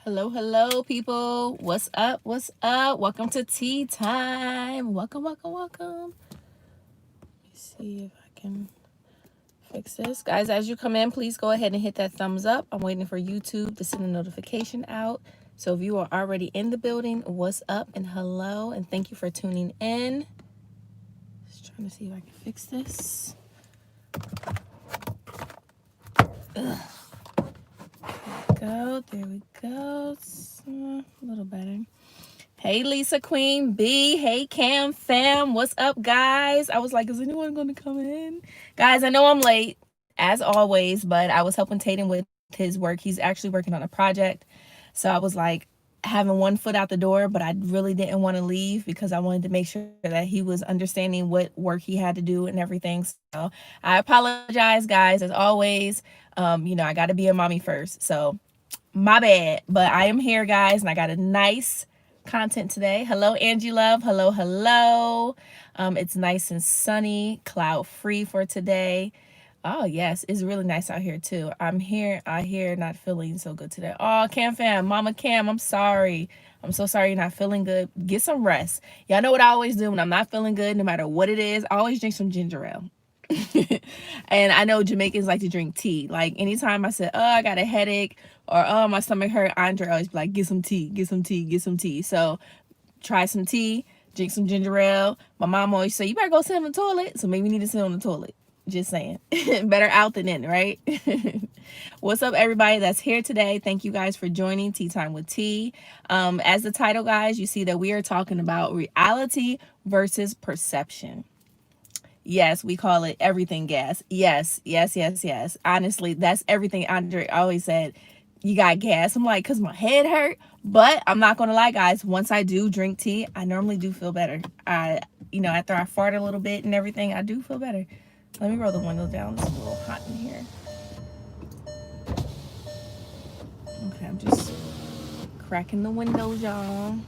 Hello, hello, people. What's up? What's up? Welcome to tea time. Welcome, welcome, welcome. Let me see if I can fix this. Guys, as you come in, please go ahead and hit that thumbs up. I'm waiting for YouTube to send a notification out. So if you are already in the building, what's up and hello, and thank you for tuning in. Just trying to see if I can fix this. Ugh. There we go. It's a little better. Hey, Lisa Queen B. Hey, Cam fam. What's up, guys? I was like, is anyone going to come in? Guys, I know I'm late, as always, but I was helping Tatum with his work. He's actually working on a project. So I was like having one foot out the door, but I really didn't want to leave because I wanted to make sure that he was understanding what work he had to do and everything. So I apologize, guys, as always. I got to be a mommy first. So my bad, but I am here, guys, and I got a nice content today. Hello, Angie Love. Hello, hello. It's nice and sunny, cloud free for today. Oh yes, it's really nice out here too. I'm here out here not feeling so good today. Oh, Cam fam, Mama Cam, I'm sorry. I'm so sorry you're not feeling good. Get some rest. Y'all know what I always do when I'm not feeling good, no matter what it is, I always drink some ginger ale. And I know Jamaicans like to drink tea. Like anytime I said, oh, I got a headache or oh, my stomach hurt, Andre always be like, get some tea, get some tea, get some tea. So try some tea, drink some ginger ale. My mom always say, you better go sit on the toilet. So maybe we need to sit on the toilet. Just saying. Better out than in, right? What's up, everybody that's here today? Thank you guys for joining Tea Time with T. As the title, guys, you see that we are talking about reality versus perception. Yes, we call it everything gas. Yes, yes, yes, yes. Honestly, that's everything Andre always said. You got gas. I'm like, because my head hurt. But I'm not going to lie, guys. Once I do drink tea, I normally do feel better. After I fart a little bit and everything, I do feel better. Let me roll the window down. It's a little hot in here. Okay, I'm just cracking the windows, y'all. All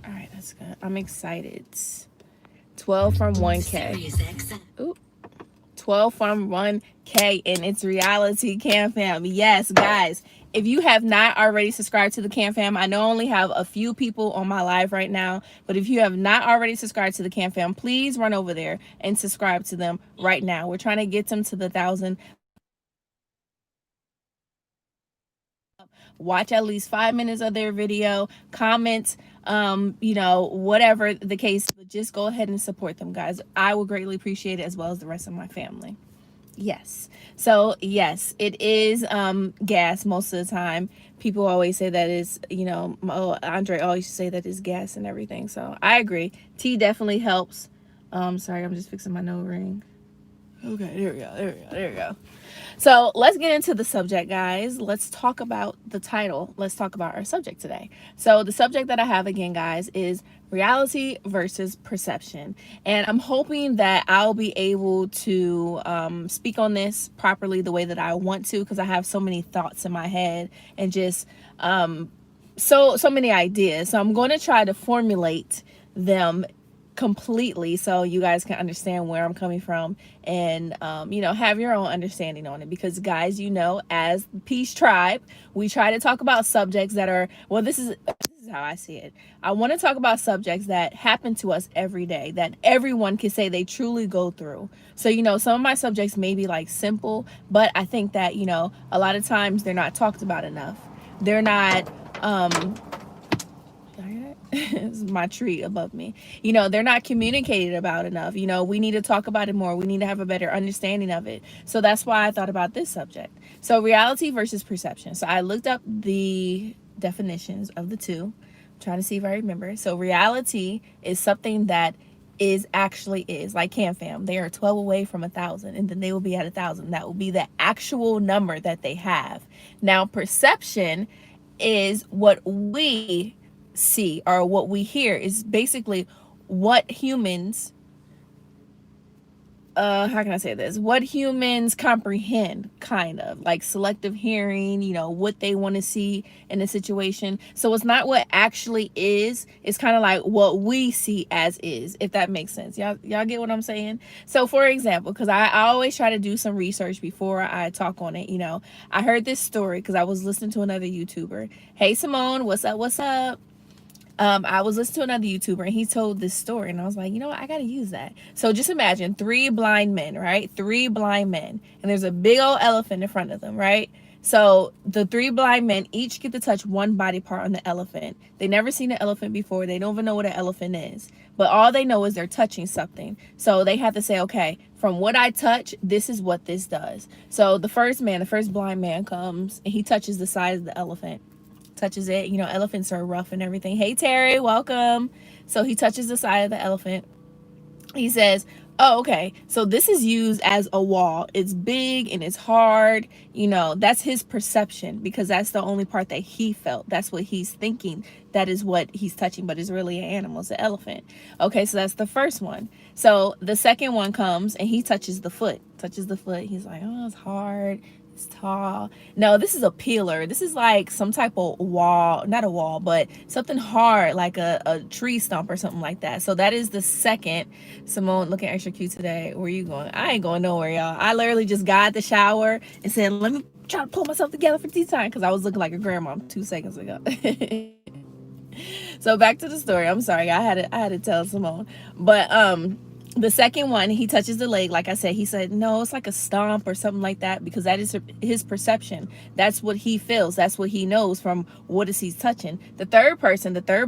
right, that's good. I'm excited. 12 from 1K. Ooh. 12 from 1K, and it's reality, Cam fam. Yes, guys, if you have not already subscribed to the Cam fam, I know I only have a few people on my live right now, but if you have not already subscribed to the Cam fam, please run over there and subscribe to them right now. We're trying to get them to the 1,000. Watch at least 5 minutes of their video, comment, whatever the case, but just go ahead and support them, guys. I will greatly appreciate it, as well as the rest of my family. Yes. So yes, it is gas most of the time. People always say that is, Andre always say that is gas and everything. So I agree. Tea definitely helps. Sorry, I'm just fixing my nose ring. Okay, there we go. So let's get into the subject, guys. Let's talk about the title. Let's talk about our subject today. So the subject that I have again, guys, is reality versus perception. And I'm hoping that I'll be able to speak on this properly the way that I want to, because I have so many thoughts in my head and just so many ideas. So I'm going to try to formulate them completely so you guys can understand where I'm coming from and have your own understanding on it, because guys, as Peace Tribe, we try to talk about subjects that are, well, this is how I see it. I want to talk about subjects that happen to us every day, that everyone can say they truly go through. So some of my subjects may be like simple, but I think that a lot of times they're not talked about enough. They're not it's my tree above me. They're not communicated about enough. We need to talk about it more. We need to have a better understanding of it. So that's why I thought about this subject. So reality versus perception. So I looked up the definitions of the two. I'm trying to see if I remember. So reality is something that actually is, like Cam fam. They are 12 away from 1,000, and then they will be at 1,000. That will be the actual number that they have. Now, perception is what we see or what we hear, is basically what humans how can I say this? What humans comprehend, kind of like selective hearing, you know, what they want to see in a situation. So it's not what actually is, it's kind of like what we see as is, if that makes sense. Y'all get what I'm saying? So for example, because I always try to do some research before I talk on it, you know, I heard this story because I was listening to another YouTuber. Hey Simone, what's up? What's up? I was listening to another YouTuber and he told this story and I was like, you know what, I gotta use that. So just imagine 3 blind men, right? 3 blind men, and there's a big old elephant in front of them, right? So the 3 blind men each get to touch one body part on the elephant. They never seen an elephant before. They don't even know what an elephant is, but all they know is they're touching something. So they have to say, okay, from what I touch, this is what this does. So the first blind man comes and he touches the side of the elephant, touches it. You know, elephants are rough and everything. Hey Terry, welcome. So he touches the side of the elephant. He says, oh, okay, so this is used as a wall. It's big and it's hard. You know, that's his perception because that's the only part that he felt. That's what he's thinking. That is what he's touching, but it's really an animal. It's an elephant. Okay, so that's the first one. So the second one comes and he touches the foot. He's like, oh, it's hard. It's tall. No, this is a pillar. This is like some type of wall, not a wall, but something hard, like a tree stump or something like that. So that is the second. Simone looking extra cute today. Where you going? I ain't going nowhere, y'all. I literally just got the shower and said, let me try to pull myself together for tea time because I was looking like a grandma 2 seconds ago. So back to the story. I'm sorry, I had to tell Simone. But the second one, he touches the leg. Like I said, he said, no, it's like a stomp or something like that because that is his perception. That's what he feels. That's what he knows from what is he's touching. The third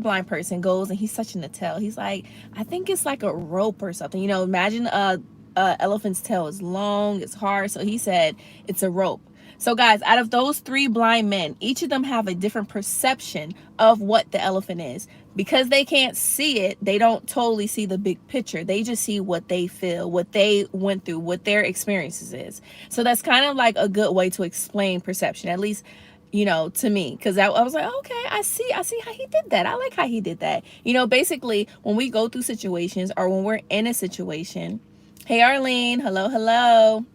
blind person goes and he's touching the tail. He's like, I think it's like a rope or something. You know, imagine a elephant's tail is long, it's hard. So he said it's a rope. So guys, out of those 3 blind men, each of them have a different perception of what the elephant is. Because they can't see it, they don't totally see the big picture. They just see what they feel, what they went through, what their experiences is. So that's kind of like a good way to explain perception, at least, you know, to me. Because I was like, okay, I see how he did that. I like how he did that. You know, basically, when we go through situations or when we're in a situation. Hey, Arlene. Hello.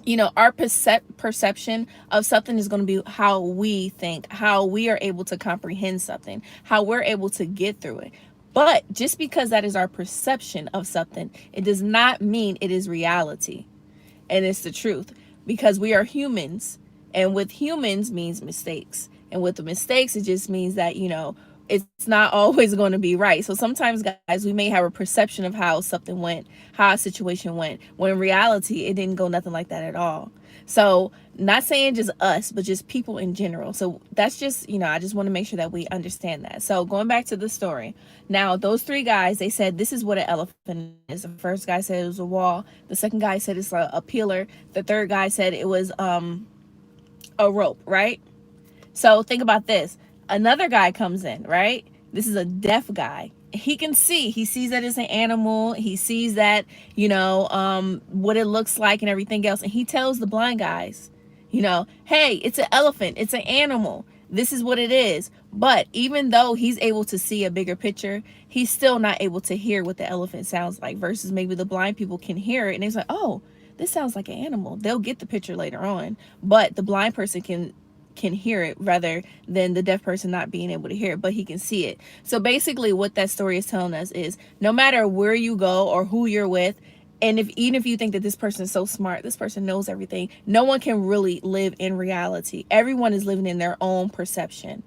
You know, our perception of something is going to be how we think, how we are able to comprehend something, how we're able to get through it. But just because that is our perception of something, it does not mean it is reality. And it's the truth, because we are humans, and with humans means mistakes. And with the mistakes, it just means that, you know, it's not always going to be right. So sometimes, guys, we may have a perception of how something went, how a situation went, when in reality, it didn't go nothing like that at all. So not saying just us, but just people in general. So that's just, you know, I just want to make sure that we understand that. So going back to the story. Now, those 3 guys, they said, this is what an elephant is. The first guy said it was a wall. The second guy said it's a pillar. The third guy said it was a rope, right? So think about this. Another guy comes in, right? This is a deaf guy. He can see. He sees that it's an animal. He sees that, you know, what it looks like and everything else. And he tells the blind guys, you know, hey, it's an elephant. It's an animal. This is what it is. But even though he's able to see a bigger picture, he's still not able to hear what the elephant sounds like, versus maybe the blind people can hear it. And it's like, oh, this sounds like an animal. They'll get the picture later on. But the blind person can hear it rather than the deaf person not being able to hear it, but he can see it. So basically what that story is telling us is no matter where you go or who you're with, and even if you think that this person is so smart, this person knows everything, no one can really live in reality. Everyone is living in their own perception.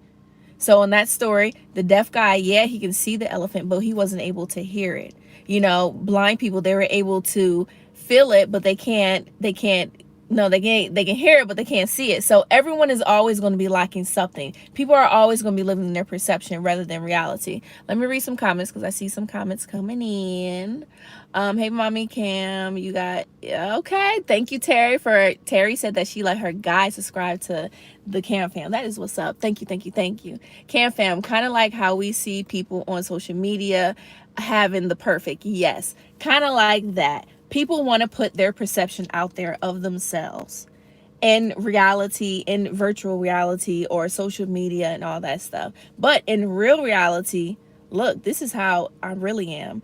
So in that story, the deaf guy, yeah, he can see the elephant, but he wasn't able to hear it. You know, blind people, they were able to feel it, but they can hear it, but they can't see it. So everyone is always going to be lacking something. People are always going to be living in their perception rather than reality. Let me read some comments because I see some comments coming in. Hey, Mommy Cam, you got, okay. Thank you, Terry. Terry said that she let her guy subscribe to the Cam Fam. That is what's up. Thank you. Cam Fam, kind of like how we see people on social media having the perfect, yes, kind of like that. People want to put their perception out there of themselves in reality, in virtual reality or social media and all that stuff. But in real reality, look, this is how I really am.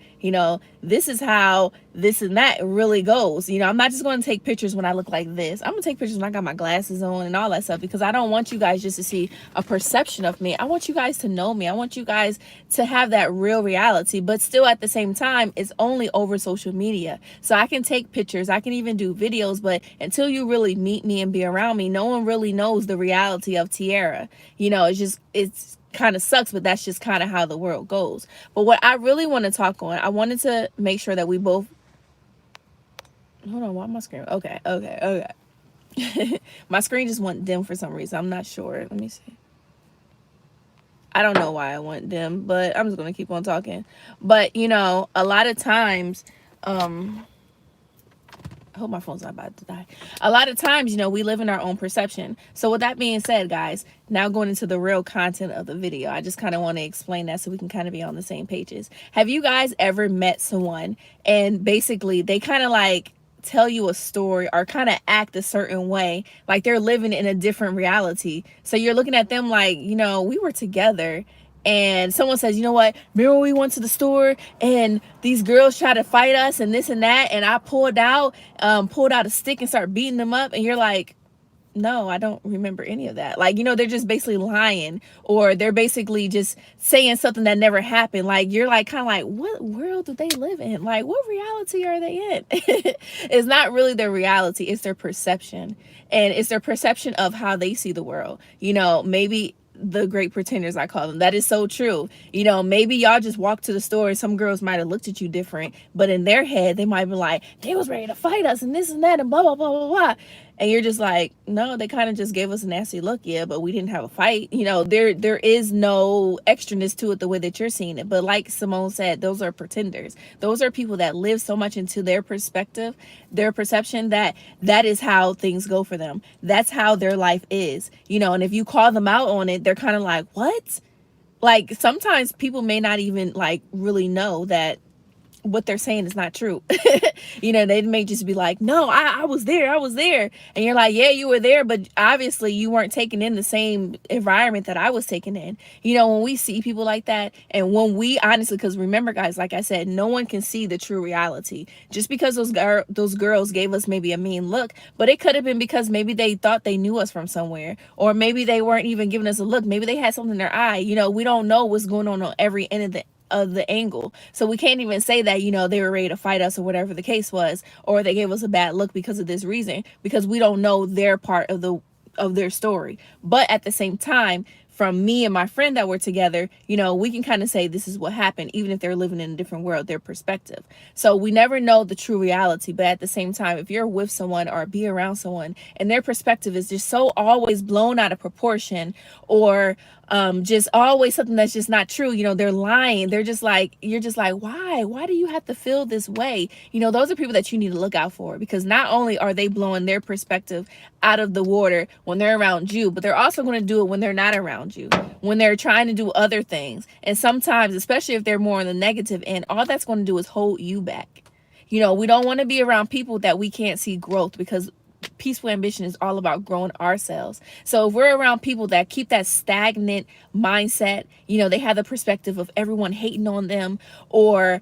This is how this and that really goes. I'm not just going to take pictures when I look like this. I'm going to take pictures when I got my glasses on and all that stuff, because I don't want you guys just to see a perception of me. I want you guys to know me. I want you guys to have that real reality, but still at the same time, it's only over social media. So I can take pictures, I can even do videos, but until you really meet me and be around me, no one really knows the reality of Tiera. It's kind of sucks, but that's just kind of how the world goes. But what I really want to talk on, I wanted to make sure that we both, hold on, why am I screaming? Okay. My screen just went dim for some reason. I'm not sure. Let me see. I don't know why I went dim, but I'm just going to keep on talking. But, a lot of times, I hope my phone's not about to die. A lot of times, we live in our own perception. So with that being said, guys, now going into the real content of the video, I just kind of want to explain that so we can kind of be on the same pages. Have you guys ever met someone and basically they kind of like tell you a story or kind of act a certain way, like they're living in a different reality? So you're looking at them like, we were together, and someone says, you know what, remember we went to the store and these girls tried to fight us and this and that, and I pulled out a stick and started beating them up, and you're like, no, I don't remember any of that. Like, they're just basically lying, or they're basically just saying something that never happened. Like, you're like, kind of like, what world do they live in? Like, what reality are they in? It's not really their reality. It's their perception. And it's their perception of how they see the world. Maybe the great pretenders, I call them. That is so true. Maybe y'all just walked to the store and some girls might have looked at you different, but in their head, they might be like, they was ready to fight us and this and that and blah, blah, blah, blah, blah. And you're just like, no, they kind of just gave us a nasty look. Yeah, but we didn't have a fight. There is no extraness to it the way that you're seeing it. But like Simone said, those are pretenders. Those are people that live so much into their perspective, their perception, that is how things go for them. That's how their life is. And if you call them out on it, they're kind of like, what? Like, sometimes people may not even like really know that what they're saying is not true. They may just be like, no, I was there. And you're like, yeah, you were there, but obviously you weren't taking in the same environment that I was taking in. When we see people like that, and when we honestly, because remember, guys, like I said, no one can see the true reality. Just because those girls gave us maybe a mean look, but it could have been because maybe they thought they knew us from somewhere, or maybe they weren't even giving us a look. Maybe they had something in their eye. We don't know what's going on every end of the angle. So we can't even say that, they were ready to fight us or whatever the case was, or they gave us a bad look because of this reason, because we don't know their part of their story. But at the same time, from me and my friend that were together, we can kind of say this is what happened, even if they're living in a different world, their perspective. So we never know the true reality. But at the same time, if you're with someone or be around someone and their perspective is just so always blown out of proportion, or just always something that's just not true, they're lying, they're just like, you're just like, why do you have to feel this way? Those are people that you need to look out for, because not only are they blowing their perspective out of the water when they're around you, but they're also going to do it when they're not around you, when they're trying to do other things. And sometimes, especially if they're more on the negative end, all that's going to do is hold you back. We don't want to be around people that we can't see growth, because peaceful ambition is all about growing ourselves. So if we're around people that keep that stagnant mindset, they have the perspective of everyone hating on them, or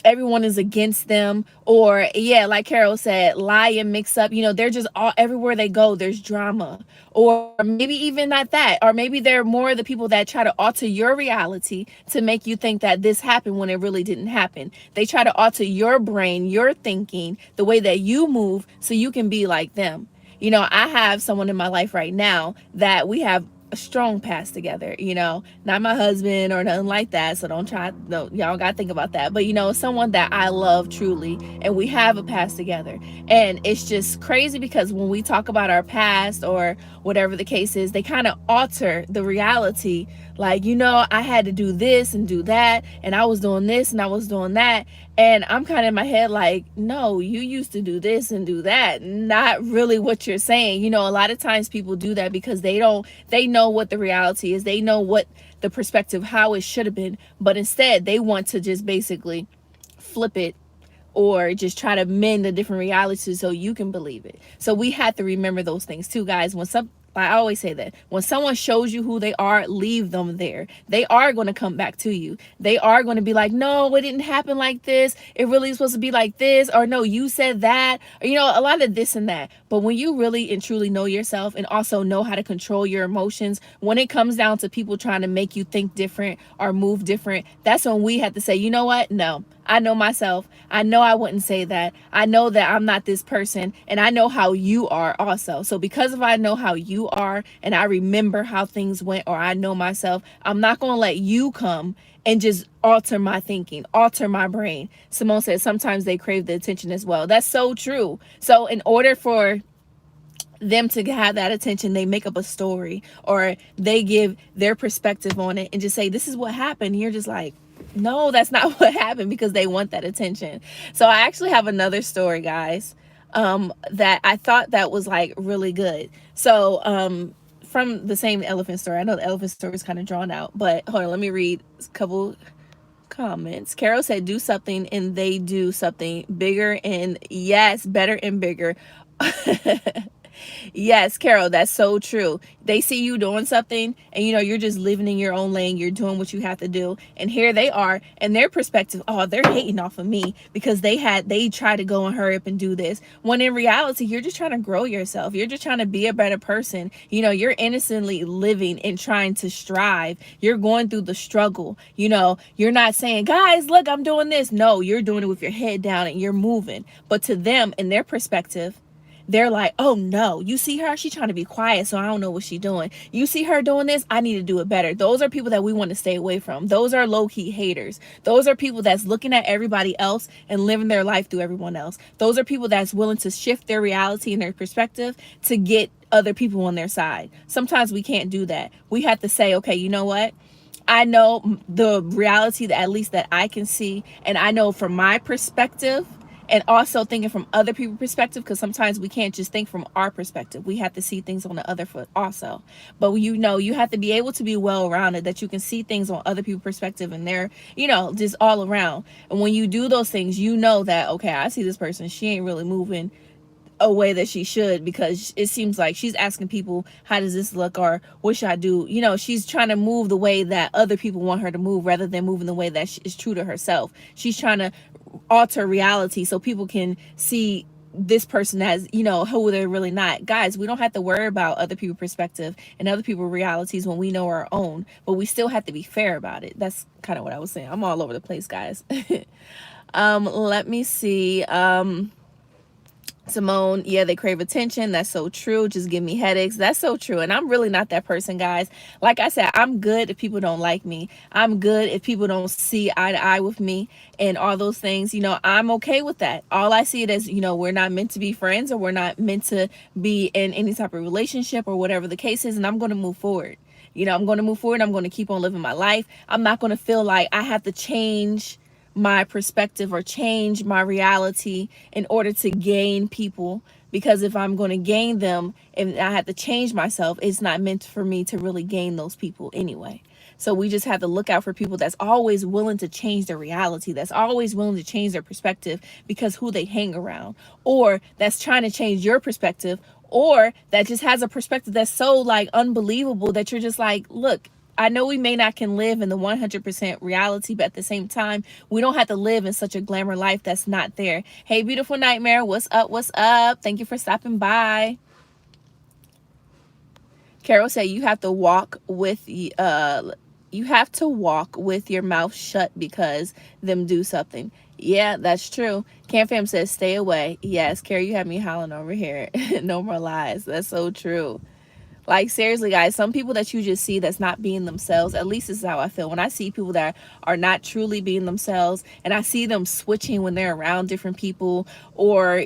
everyone is against them, or like Carol said, lie and mix up. They're just all, everywhere they go, there's drama. Or maybe even not that, or maybe they're more the people that try to alter your reality to make you think that this happened when it really didn't happen. They try to alter your brain, your thinking, the way that you move, so you can be like them. I have someone in my life right now that we have a strong past together, not my husband or nothing like that, so y'all gotta think about that, but someone that I love truly, and we have a past together. And it's just crazy, because when we talk about our past or whatever the case is, they kind of alter the reality, like, I had to do this and do that, and I was doing this and I was doing that, and I'm kind of in my head like, no, you used to do this and do that, not really what you're saying. A lot of times people do that because they know what the reality is, they know what the perspective, how it should have been, but instead they want to just basically flip it, or just try to mend a different reality so you can believe it. So we have to remember those things too, guys. I always say that when someone shows you who they are, leave them there. They are going to come back to you. They are going to be like, no, it didn't happen like this. It really is supposed to be like this. Or no, you said that. Or, a lot of this and that. But when you really and truly know yourself and also know how to control your emotions, when it comes down to people trying to make you think different or move different, that's when we have to say, you know what? No, I know myself. I know I wouldn't say that. I know that I'm not this person, and I know how you are also. So because if I know how you are and I remember how things went, or I know myself, I'm not going to let you come and just alter my thinking, alter my brain. Simone said sometimes they crave the attention as well. That's so true. So in order for them to have that attention, they make up a story or they give their perspective on it and just say, this is what happened. And you're just like, no, that's not what happened, because they want that attention. So I actually have another story, guys, that I thought that was like really good. So from the same elephant story. I know the elephant story is kind of drawn out, but hold on, let me read a couple comments. Carol said, do something, and they do something bigger, and yes, better and bigger. Yes, Carol, that's so true. They see you doing something and you're just living in your own lane. You're doing what you have to do. And here they are, and their perspective, oh, they're hating off of me because they try to go and hurry up and do this. When in reality, you're just trying to grow yourself. You're just trying to be a better person. You're innocently living and trying to strive. You're going through the struggle. You're not saying, guys, look, I'm doing this. No, you're doing it with your head down and you're moving. But to them, in their perspective, they're like, oh no, you see her? She's trying to be quiet, so I don't know what she's doing. You see her doing this? I need to do it better. Those are people that we want to stay away from. Those are low-key haters. Those are people that's looking at everybody else and living their life through everyone else. Those are people that's willing to shift their reality and their perspective to get other people on their side. Sometimes we can't do that. We have to say, okay, you know what? I know the reality that at least that I can see, and I know from my perspective, and also thinking from other people's perspective, because sometimes we can't just think from our perspective. We have to see things on the other foot also. But you have to be able to be well-rounded, that you can see things on other people's perspective, and they're, just all around. And when you do those things, that, okay, I see this person, she ain't really moving a way that she should, because it seems like she's asking people, how does this look, or what should I do? She's trying to move the way that other people want her to move rather than moving the way that is true to herself. She's trying to alter reality so people can see this person as who they're really not. Guys, we don't have to worry about other people's perspective and other people's realities when we know our own, but we still have to be fair about it. That's kind of what I was saying. I'm all over the place, guys. Let me see. Simone, yeah, they crave attention. That's so true. Just give me headaches. That's so true. And I'm really not that person, guys. Like I said, I'm good if people don't like me. I'm good if people don't see eye to eye with me and all those things. I'm okay with that. All I see it as, we're not meant to be friends, or we're not meant to be in any type of relationship, or whatever the case is. And I'm going to move forward. I'm going to move forward. I'm going to keep on living my life. I'm not going to feel like I have to change my perspective or change my reality in order to gain people, because if I'm going to gain them and I have to change myself, it's not meant for me to really gain those people anyway. So we just have to look out for people that's always willing to change their reality, that's always willing to change their perspective because who they hang around, or that's trying to change your perspective, or that just has a perspective that's so like unbelievable that you're just like, look, I know we may not can live in the 100% reality, but at the same time, we don't have to live in such a glamour life that's not there. Hey, beautiful nightmare. What's up? What's up? Thank you for stopping by. Carol said you have to walk with your mouth shut because them do something. Yeah, that's true. Cam Fam says stay away. Yes, Carol, you have me howling over here. No more lies. That's so true. Like, seriously, guys, some people that you just see that's not being themselves, at least this is how I feel. When I see people that are not truly being themselves, and I see them switching when they're around different people, or,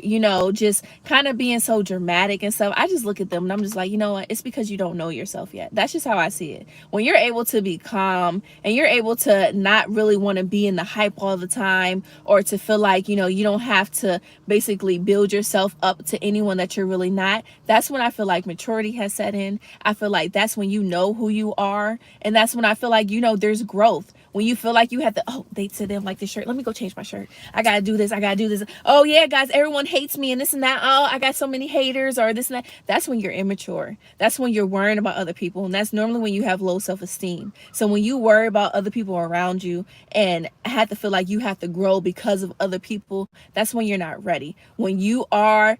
just kind of being so dramatic and stuff, I just look at them and I'm just like, you know what? It's because you don't know yourself yet. That's just how I see it. When you're able to be calm and you're able to not really want to be in the hype all the time, or to feel like, you don't have to basically build yourself up to anyone that you're really not, that's when I feel like maturity has set in. situation, I feel like that's when you know who you are. And that's when I feel like, there's growth. When you feel like you have to, oh, they said they don't like this shirt. Let me go change my shirt. I got to do this. I got to do this. Oh, yeah, guys, everyone hates me and this and that. Oh, I got so many haters or this and that. That's when you're immature. That's when you're worrying about other people. And that's normally when you have low self-esteem. So when you worry about other people around you and have to feel like you have to grow because of other people, that's when you're not ready. When you are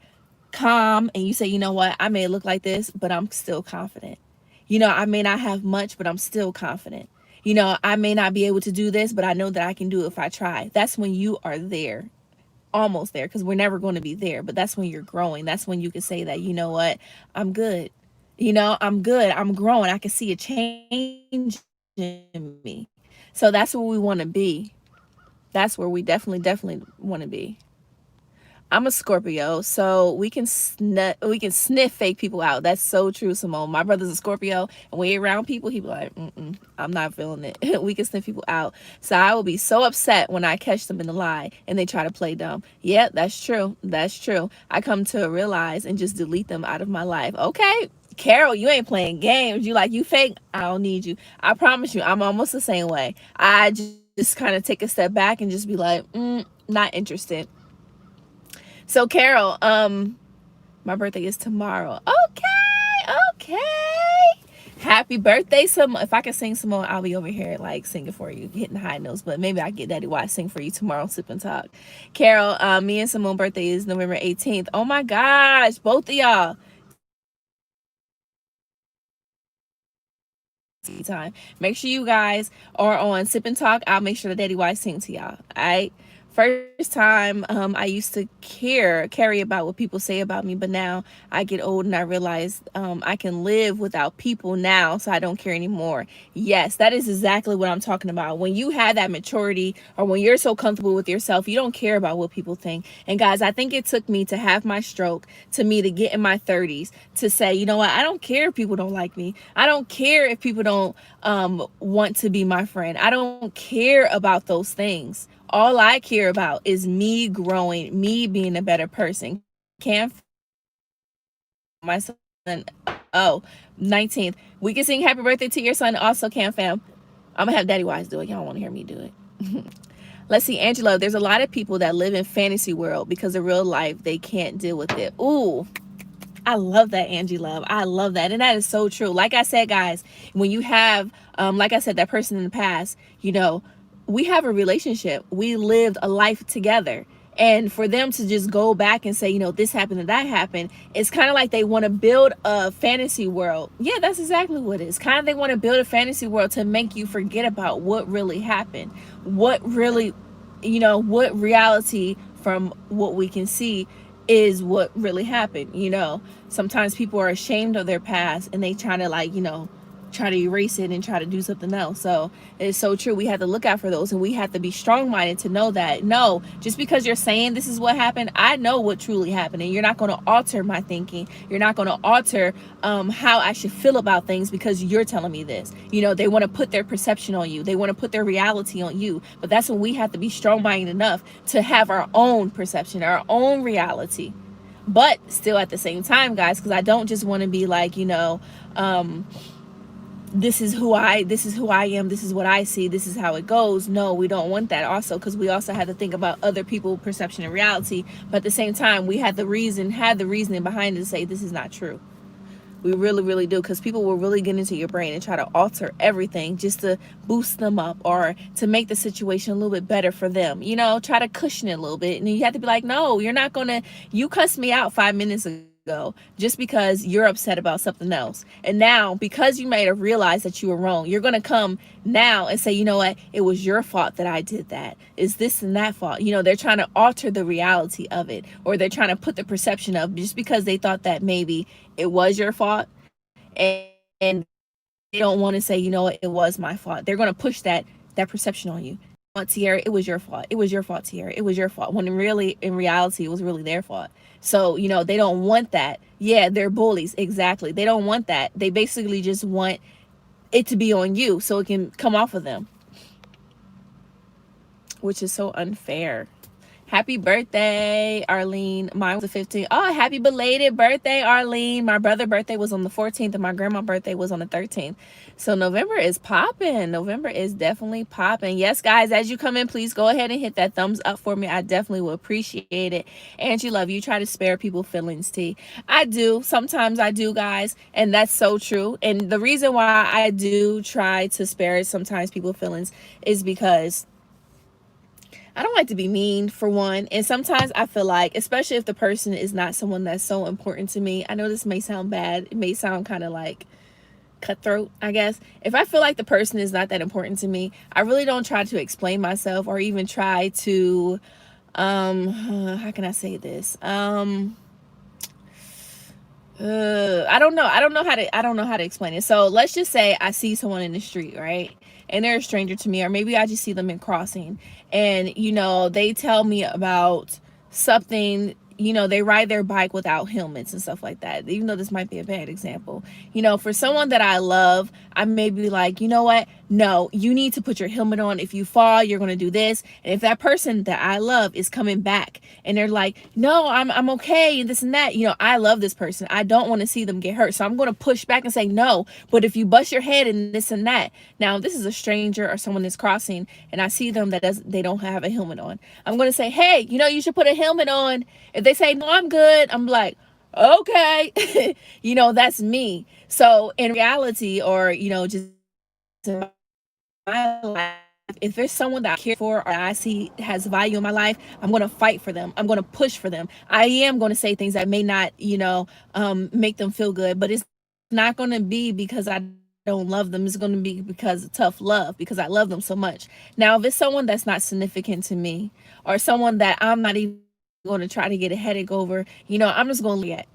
calm and you say, you know what, I may look like this, but I'm still confident. I may not have much, but I'm still confident. I may not be able to do this, but I know that I can do it if I try. That's when you are there, almost there, because we're never going to be there. But that's when you're growing. That's when you can say that, you know what, I'm good. I'm good. I'm growing. I can see a change in me. So that's where we want to be. That's where we definitely want to be. I'm a Scorpio, so we can sniff fake people out. That's so true, Simone. My brother's a Scorpio, and when you're around people, he be like, I'm not feeling it. We can sniff people out. So I will be so upset when I catch them in a lie and they try to play dumb. Yeah, that's true. That's true. I come to realize and just delete them out of my life. Okay, Carol, you ain't playing games. You fake. I don't need you. I promise you, I'm almost the same way. I just kind of take a step back and just be like, not interested. So Carol, my birthday is tomorrow. Okay. Happy birthday, Simone. If I can sing Simone, I'll be over here like singing for you, hitting high notes. But maybe I get Daddy Wise sing for you tomorrow, Sip and Talk. Carol, me and Simone's birthday is November 18th. Oh my gosh, both of y'all. Time. Make sure you guys are on Sip and Talk. I'll make sure that Daddy Wise sing to y'all. All right. First time I used to carry about what people say about me, but now I get old and I realize I can live without people now, so I don't care anymore. Yes, that is exactly what I'm talking about. When you have that maturity, or when you're so comfortable with yourself, you don't care about what people think. And guys, I think it took me to have my stroke, to me to get in my 30s, to say, you know what, I don't care if people don't like me. I don't care if people don't want to be my friend. I don't care about those things. All I care about is me growing, me being a better person. Can't my son, 19th. We can sing happy birthday to your son also, Cam Fam. I'm gonna have Daddy Wise do it. Y'all want to hear me do it. Let's see, Angela. There's a lot of people that live in fantasy world because in real life they can't deal with it. Ooh, I love that, Angie Love. I love that. And that is so true. Like I said, guys, when you have, like I said, that person in the past, we have a relationship. We lived a life together. And for them to just go back and say, this happened and that happened, it's kind of like they want to build a fantasy world. Yeah, that's exactly what it is. Kind of they want to build a fantasy world to make you forget about what really happened. What really, what reality from what we can see is what really happened. Sometimes people are ashamed of their past and they try to try to erase it and try to do something else. So it's so true. We have to look out for those, and we have to be strong-minded to know that, no, just because you're saying this is what happened, I know what truly happened, and you're not going to alter my thinking. You're not going to alter how I should feel about things because you're telling me this. They want to put their perception on you. They want to put their reality on you. But that's when we have to be strong-minded enough to have our own perception, our own reality. But still at the same time, guys, because I don't just want to be like, this is who I am, this is what I see, this is how it goes. No, we don't want that also, because we also have to think about other people's perception and reality. But at the same time, we had the reasoning behind it to say this is not true. We really, really do, because people will really get into your brain and try to alter everything just to boost them up or to make the situation a little bit better for them. Try to cushion it a little bit. And you have to be like, no, you're not going to, you cussed me out 5 minutes ago just because you're upset about something else. And now, because you might have realized that you were wrong, you're going to come now and say, you know what, it was your fault that I did that. Is this and that fault? They're trying to alter the reality of it, or they're trying to put the perception of, just because they thought that maybe it was your fault, and they don't want to say, you know what, it was my fault. They're going to push that perception on you. Tiera, it was your fault. It was your fault, Tiera. It was your fault. When in reality, it was really their fault. So, they don't want that. Yeah, they're bullies. Exactly. They don't want that. They basically just want it to be on you so it can come off of them, which is so unfair. Happy birthday, Arlene. Mine was the 15th. Oh, happy belated birthday, Arlene. My brother's birthday was on the 14th and my grandma's birthday was on the 13th. So November is popping. November is definitely popping. Yes, guys, as you come in, please go ahead and hit that thumbs up for me. I definitely will appreciate it. Angie, love you. Try to spare people feelings, T. I do. Sometimes I do, guys. And that's so true. And the reason why I do try to spare sometimes people feelings is because I don't like to be mean, for one. And sometimes I feel like, especially if the person is not someone that's so important to me, I know this may sound bad. It may sound kind of like cutthroat, I guess. If I feel like the person is not that important to me, I really don't try to explain myself or even try to, how can I say this? I don't know. I don't know how to explain it. So let's just say I see someone in the street, right? And they're a stranger to me, or maybe I just see them in crossing, and they tell me about something. They ride their bike without helmets and stuff like that. Even though this might be a bad example, for someone that I love, I may be like, you know what? No, you need to put your helmet on. If you fall, you're going to do this. And if that person that I love is coming back and they're like, no, I'm okay, and this and that, I love this person. I don't want to see them get hurt. So I'm going to push back and say, no, but if you bust your head and this and that. Now, if this is a stranger or someone that's crossing and I see them they don't have a helmet on, I'm going to say, hey, you should put a helmet on. If they say, no, I'm good, I'm like, okay. That's me. So in reality, or just in my life, if there's someone that I care for or I see has value in my life, I'm going to fight for them. I'm going to push for them. I am going to say things that may not make them feel good, but it's not going to be because I don't love them. It's going to be because of tough love, because I love them so much. Now, if it's someone that's not significant to me, or someone that I'm not even going to try to get a headache over, I'm just going to look at.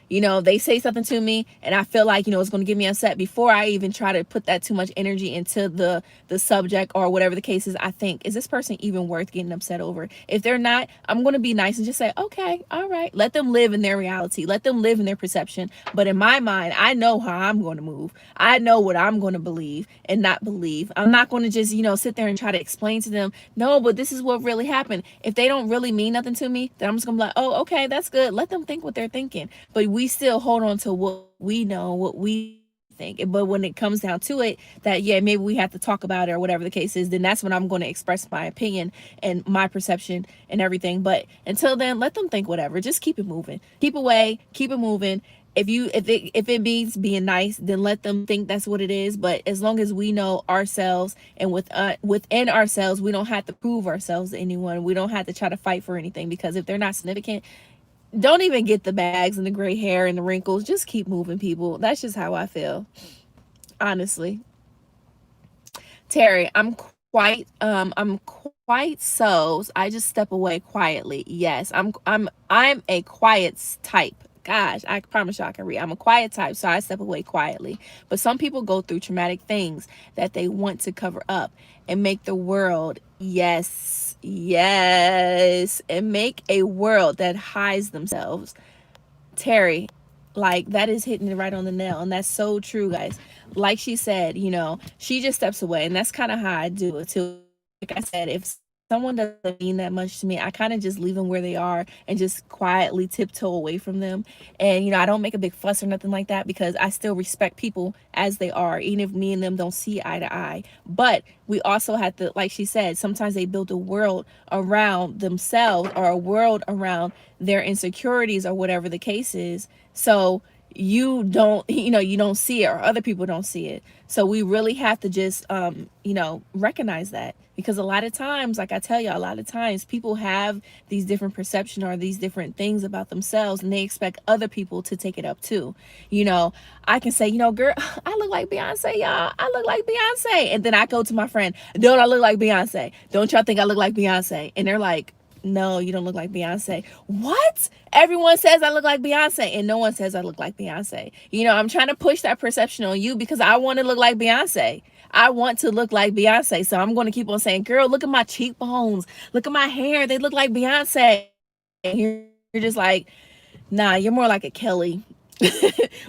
They say something to me and I feel like, it's going to get me upset, before I even try to put that too much energy into the subject or whatever the case is. I think, is this person even worth getting upset over? If they're not, I'm going to be nice and just say, okay, all right, let them live in their reality. Let them live in their perception. But in my mind, I know how I'm going to move. I know what I'm going to believe and not believe. I'm not going to just, sit there and try to explain to them, no, but this is what really happened. If they don't really mean nothing to me, then I'm just going to be like, oh, okay, that's good. Let them think what they're thinking. But we still hold on to what we know, what we think. But when it comes down to it, that, yeah, maybe we have to talk about it or whatever the case is, then that's when I'm going to express my opinion and my perception and everything. But until then, let them think whatever. Just keep it moving. Keep away. Keep it moving. If it means being nice, then let them think that's what it is. But as long as we know ourselves, and within ourselves, we don't have to prove ourselves to anyone. We don't have to try to fight for anything, because if they're not significant, don't even get the bags and the gray hair and the wrinkles. Just keep moving, people. That's just how I feel, honestly. Terry, I'm quite so I just step away quietly. Yes, I'm a quiet type. Gosh, I promise y'all I can read. I'm a quiet type, so I step away quietly. But some people go through traumatic things that they want to cover up and make the world, yes, and make a world that hides themselves. Terry, like, that is hitting it right on the nail, and that's so true, guys. Like she said, she just steps away, and that's kind of how I do it too. Like I said, if someone doesn't mean that much to me, I kind of just leave them where they are and just quietly tiptoe away from them. And I don't make a big fuss or nothing like that, because I still respect people as they are, even if me and them don't see eye to eye. But we also have to, like she said, sometimes they build a world around themselves, or a world around their insecurities, or whatever the case is. So you don't see it, or other people don't see it. So we really have to just recognize that, because a lot of times, like I tell you, a lot of times people have these different perception or these different things about themselves, and they expect other people to take it up too. I can say, girl, I look like Beyonce, y'all. I look like Beyonce. And then I go to my friend, don't I look like Beyonce? Don't y'all think I look like Beyonce? And they're like, no, you don't look like Beyonce. What? Everyone says I look like Beyonce, and no one says I look like Beyonce. I'm trying to push that perception on you, because I want to look like Beyonce. I want to look like Beyonce. So I'm going to keep on saying, girl, look at my cheekbones. Look at my hair. They look like Beyonce. And you're just like, nah, you're more like a Kelly.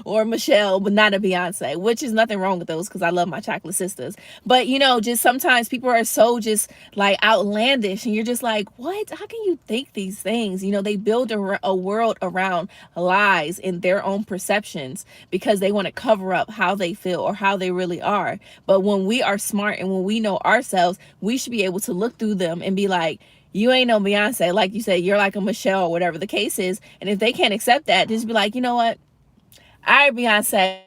or Michelle, but not a Beyonce, which is nothing wrong with those because I love my chocolate sisters. But just sometimes people are so just like outlandish, and you're just like, what? How can you think these things? They build a world around lies in their own perceptions because they want to cover up how they feel or how they really are. But when we are smart and when we know ourselves, we should be able to look through them and be like, you ain't no Beyonce. Like you said, you're like a Michelle, or whatever the case is. And if they can't accept that, just be like, you know what? All right, Beyonce,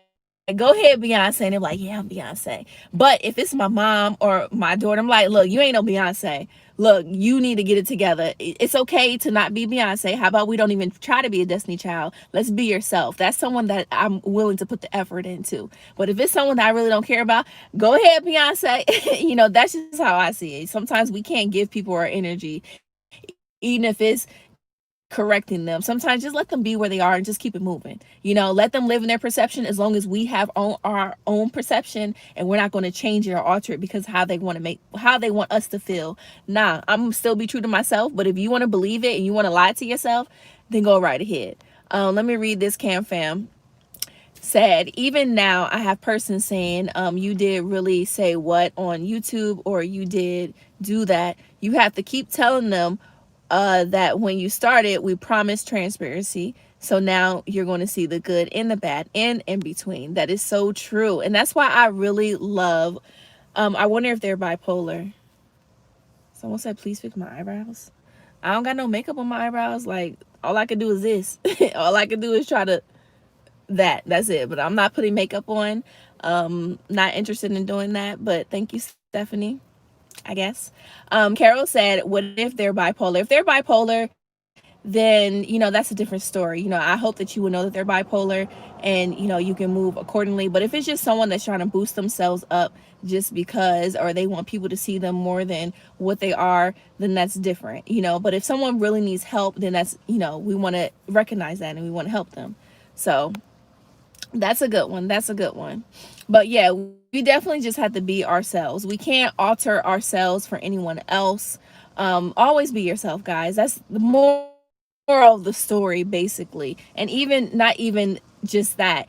go ahead, Beyonce. And they're like, yeah, I'm Beyonce. But if it's my mom or my daughter, I'm like, look, you ain't no Beyonce. Look, you need to get it together. It's okay to not be Beyonce. How about we don't even try to be a Destiny Child? Let's be yourself. That's someone that I'm willing to put the effort into. But if it's someone that I really don't care about, go ahead, Beyonce. That's just how I see it. Sometimes we can't give people our energy, even if it's correcting them. Sometimes just let them be where they are and just keep it moving. Let them live in their perception as long as we have our own perception, and we're not going to change it or alter it because how they want us to feel. Nah, I'm still be true to myself, but if you want to believe it and you want to lie to yourself, then go right ahead. Let me read this. Cam Fam said, even now I have persons saying, you did really say what on YouTube, or you did do that. You have to keep telling them that when you started, we promised transparency. So now you're going to see the good and the bad and in between. That is so true. And that's why I really love, I wonder if they're bipolar. Someone said, please fix my eyebrows. I don't got no makeup on my eyebrows. Like, all I can do is this. All I can do is try to, that's it. But I'm not putting makeup on. Not interested in doing that. But thank you, Stephanie, I guess. Carol said, what if they're bipolar? If they're bipolar, then that's a different story. I hope that you would know that they're bipolar, and you can move accordingly. But if it's just someone that's trying to boost themselves up just because, or they want people to see them more than what they are, then that's different. But if someone really needs help, then that's, we want to recognize that and we want to help them. So that's a good one. That's a good one. But yeah, we definitely just have to be ourselves. We can't alter ourselves for anyone else. Always be yourself, guys. That's the moral of the story, basically. And not even just that.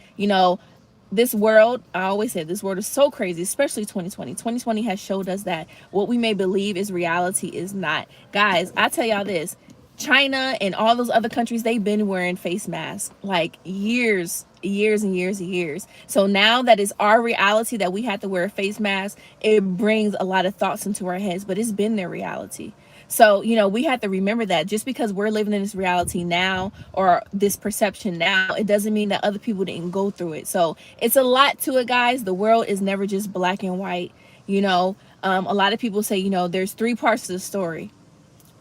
This world, I always say this world is so crazy, especially 2020. 2020 has showed us that what we may believe is reality is not. Guys, I tell y'all this. China and all those other countries, they've been wearing face masks like years and years and years. So now that is our reality that we have to wear a face mask, it brings a lot of thoughts into our heads, but it's been their reality. So, we have to remember that just because we're living in this reality now or this perception now, it doesn't mean that other people didn't go through it. So it's a lot to it, guys. The world is never just black and white. A lot of people say, there's three parts to the story: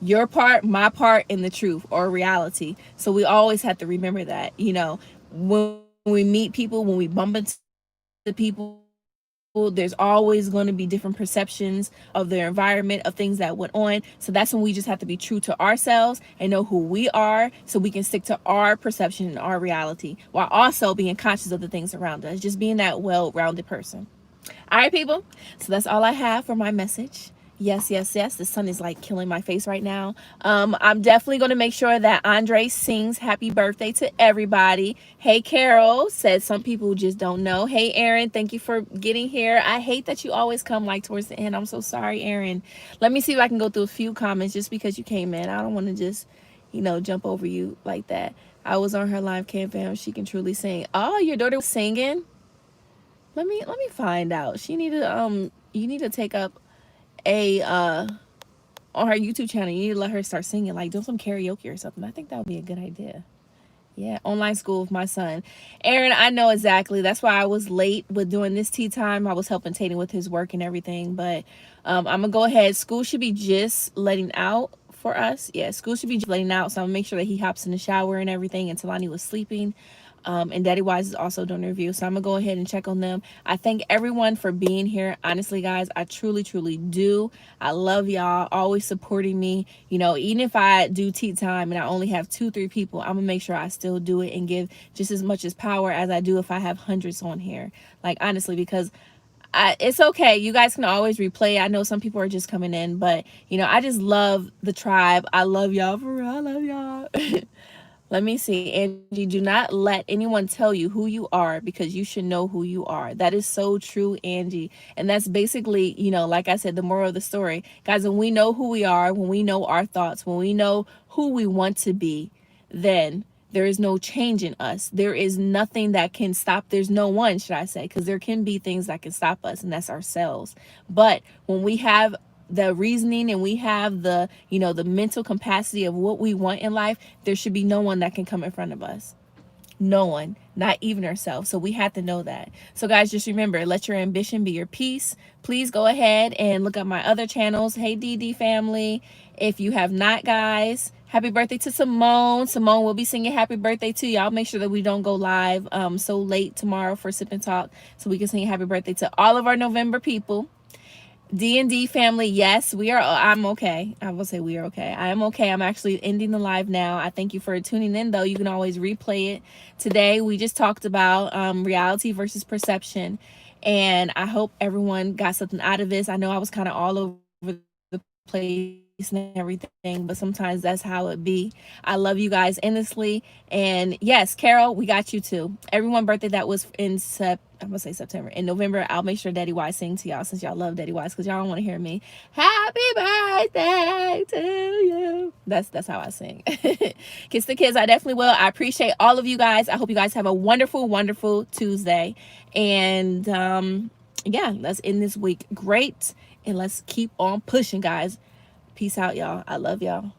your part, my part, and the truth or reality. So we always have to remember that, when we meet people, when we bump into people, there's always going to be different perceptions of their environment, of things that went on. So that's when we just have to be true to ourselves and know who we are so we can stick to our perception and our reality while also being conscious of the things around us, just being that well-rounded person. All right, people. So that's all I have for my message. Yes. The sun is like killing my face right now. I'm definitely going to make sure that Andre sings happy birthday to everybody. Hey, Carol said some people just don't know. Hey, Aaron, thank you for getting here. I hate that you always come like towards the end. I'm so sorry, Aaron. Let me see if I can go through a few comments just because you came in. I don't want to just, jump over you like that. I was on her live cam fam. She can truly sing. Oh, your daughter was singing? Let me find out. You need to take up a on her YouTube channel. You need to let her start singing, like do some karaoke or something. I think that would be a good idea. Yeah, online school with my son. Aaron, I know exactly. That's why I was late with doing this tea time. I was helping Tatum with his work and everything. But I'm going to go ahead. School should be just letting out for us. Yeah, school should be just letting out. So I'm going to make sure that he hops in the shower and everything. And Talani was sleeping. And Daddy Wise is also doing a review. So I'm going to go ahead and check on them. I thank everyone for being here. Honestly, guys, I truly, truly do. I love y'all always supporting me. Even if I do tea time and I only have 2-3 people, I'm going to make sure I still do it and give just as much as power as I do if I have hundreds on here. Like, honestly, because it's okay. You guys can always replay. I know some people are just coming in, but, I just love the tribe. I love y'all for real. I love y'all. Let me see, Angie. Do not let anyone tell you who you are, because you should know who you are. That is so true, Angie. And that's basically, like I said, the moral of the story. Guys, when we know who we are, when we know our thoughts, when we know who we want to be, then there is no change in us. There is nothing that can stop. There's no one, should I say, because there can be things that can stop us, and that's ourselves. But when we have the reasoning and we have the mental capacity of what we want in life, there should be no one that can come in front of us. No one, not even ourselves. So we have to know that. So guys, just remember, let your ambition be your peace. Please go ahead and look up my other channels. Hey DD family, if you have not, guys, happy birthday to Simone. Simone will be singing happy birthday to y'all. Make sure that we don't go live so late tomorrow for Sip and Talk, so we can sing happy birthday to all of our November people. D&D family, yes, we are. I'm okay. I will say we are okay. I am okay. I'm actually ending the live now. I thank you for tuning in, though. You can always replay it. Today, we just talked about reality versus perception, and I hope everyone got something out of this. I know I was kind of all over the place and everything, but sometimes that's how it be. I love you guys endlessly. And yes, Carol, we got you too. Everyone birthday that was in I'm gonna say September. In November, I'll make sure Daddy Wise sing to y'all, since y'all love Daddy Wise, because y'all don't want to hear me. Happy birthday to you. That's how I sing. Kiss the kids. I definitely will. I appreciate all of you guys. I hope you guys have a wonderful, wonderful Tuesday. And yeah, let's end this week great, and let's keep on pushing, guys. Peace out, y'all. I love y'all.